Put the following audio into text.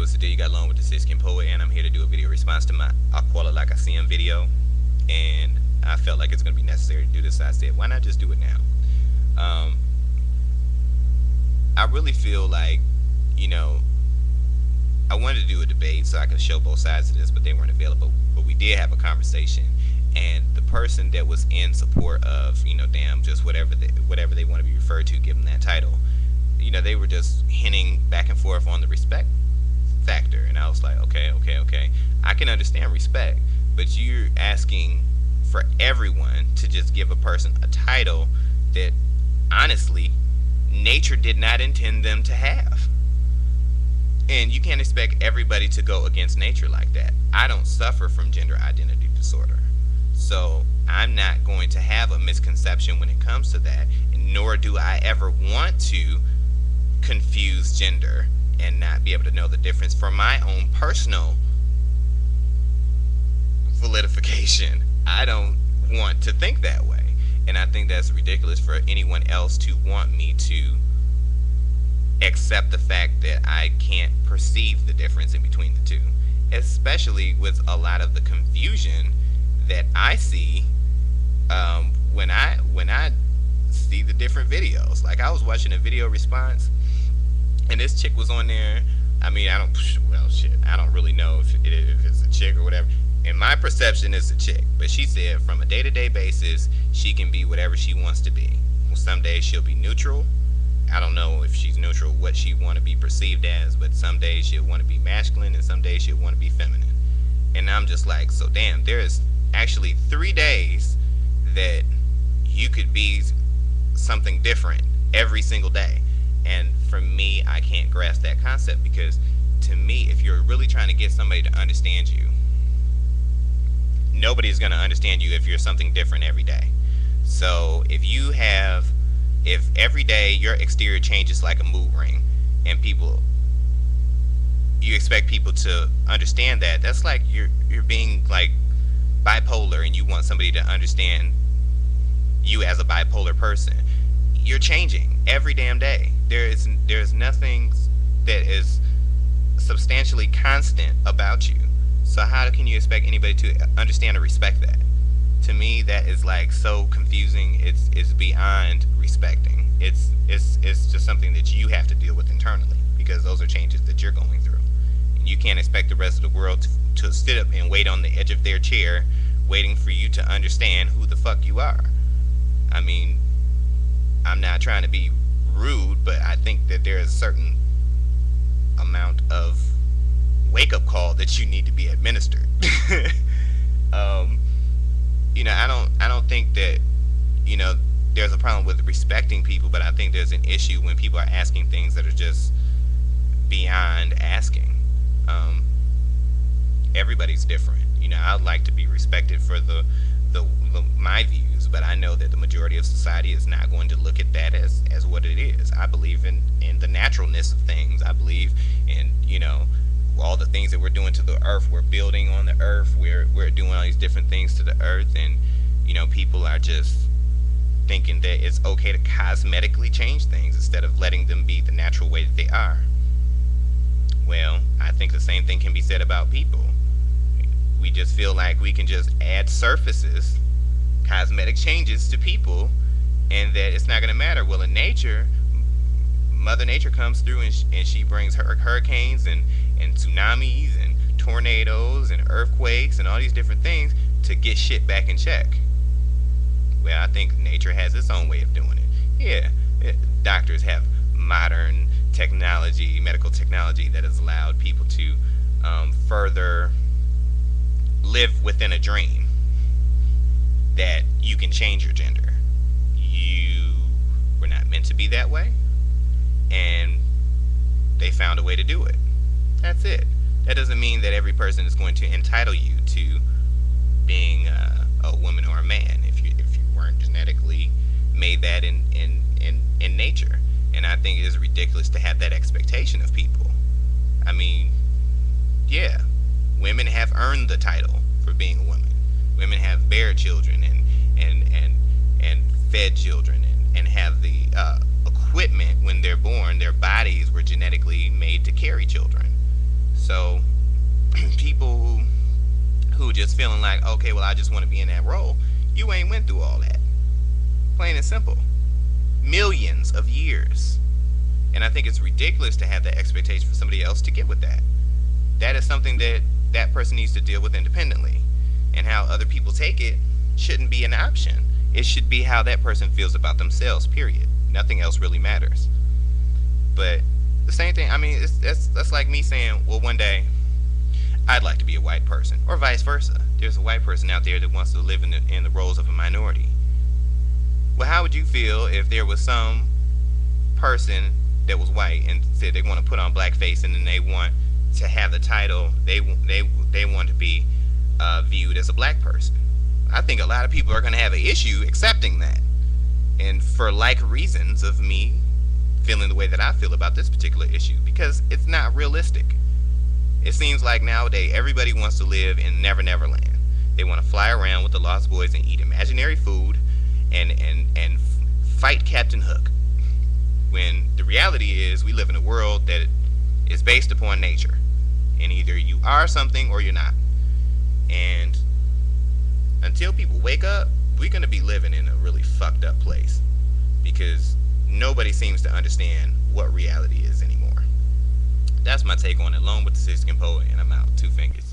what's the deal? You got along with the Siskin Poet, and I'm here to do a video response to my Aquala Like I See Him video. And I felt like it's going to be necessary to do this, so I said, why not just do it now? Um, I really feel like, you know, I wanted to do a debate so I could show both sides of this, but they weren't available. But we did have a conversation, and the person that was in support of, damn, just whatever they want to be referred to, give them that title. They were just hinting back and forth on the respect factor, and I was like, okay. I can understand respect, but you're asking for everyone to just give a person a title that, honestly, nature did not intend them to have. And you can't expect everybody to go against nature like that. I don't suffer from gender identity disorder. So I'm not going to have a misconception when it comes to that, nor do I ever want to confuse gender and not be able to know the difference for my own personal validification. I don't want to think that way. And I think that's ridiculous for anyone else to want me to accept the fact that I can't perceive the difference in between the two, especially with a lot of the confusion that I see when I see the different videos. Like, I was watching a video response, and this chick was on there. I mean, I don't really know if it's a chick or whatever. In my perception, it's a chick, but she said from a day-to-day basis, she can be whatever she wants to be. Well, some days she'll be neutral. I don't know if she's neutral, what she want to be perceived as, but some days she'll want to be masculine and some days she'll want to be feminine. And I'm just like, so damn, there is actually 3 days that you could be something different every single day. And for me, I can't grasp that concept, because to me, if you're really trying to get somebody to understand you, nobody's going to understand you if you're something different every day. So if every day your exterior changes like a mood ring, and you expect people to understand that, that's like you're being like bipolar, and you want somebody to understand you as a bipolar person. You're changing every damn day. There's nothing that is substantially constant about you. So how can you expect anybody to understand or respect that? To me, that is like so confusing. It's beyond respecting. It's just something that you have to deal with internally, because those are changes that you're going through. And you can't expect the rest of the world to sit up and wait on the edge of their chair, waiting for you to understand who the fuck you are. I mean, I'm not trying to be rude, but I think that there is a certain amount of wake-up call that you need to be administered. I don't think that there's a problem with respecting people, but I think there's an issue when people are asking things that are just beyond asking. Everybody's different. I'd like to be respected for my views, but I know that the majority of society is not going to look at that as what it is. I believe in the naturalness of things. I believe in all the things that we're doing to the earth. We're building on the earth. We're doing all these different things to the earth, and people are just thinking that it's okay to cosmetically change things instead of letting them be the natural way that they are. Well, I think the same thing can be said about people. We just feel like we can just add surfaces, cosmetic changes to people, and that it's not going to matter. Well, in nature, Mother Nature comes through, and she brings hurricanes and tsunamis and tornadoes and earthquakes and all these different things to get shit back in check. Well, I think nature has its own way of doing it. Yeah, doctors have modern technology, medical technology, that has allowed people to further live within a dream that you can change your gender. You were not meant to be that way, and they found a way to do it. That's it. That doesn't mean that every person is going to entitle you to being a woman or a man if you weren't genetically made that in nature. And I think it is ridiculous to have that expectation of people. I mean, yeah, women have earned the title for being a woman. Women have bear children and fed children and have the equipment when they're born. Their bodies were genetically made to carry children. So people who just feeling like, okay, well, I just want to be in that role, you ain't went through all that. Plain and simple. Millions of years. And I think it's ridiculous to have that expectation for somebody else to get with that. That is something that that person needs to deal with independently. And how other people take it shouldn't be an option. It should be how that person feels about themselves, period. Nothing else really matters. But the same thing, I mean, that's like me saying, well, one day I'd like to be a white person, or vice versa. There's a white person out there that wants to live in the roles of a minority. Well, how would you feel if there was some person that was white and said they want to put on blackface and then they want to have the title they want to be viewed as a black person? I think a lot of people are going to have an issue accepting that, and for like reasons of me feeling the way that I feel about this particular issue, because it's not realistic. It seems like nowadays everybody wants to live in Never Never Land. They want to fly around with the Lost Boys and eat imaginary food and fight Captain Hook. When the reality is we live in a world that is based upon nature. And either you are something or you're not. And until people wake up, we're going to be living in a really fucked up place. Because nobody seems to understand what reality is anymore. That's my take on it. Along with the Six Skin Poet, and I'm out. Two fingers.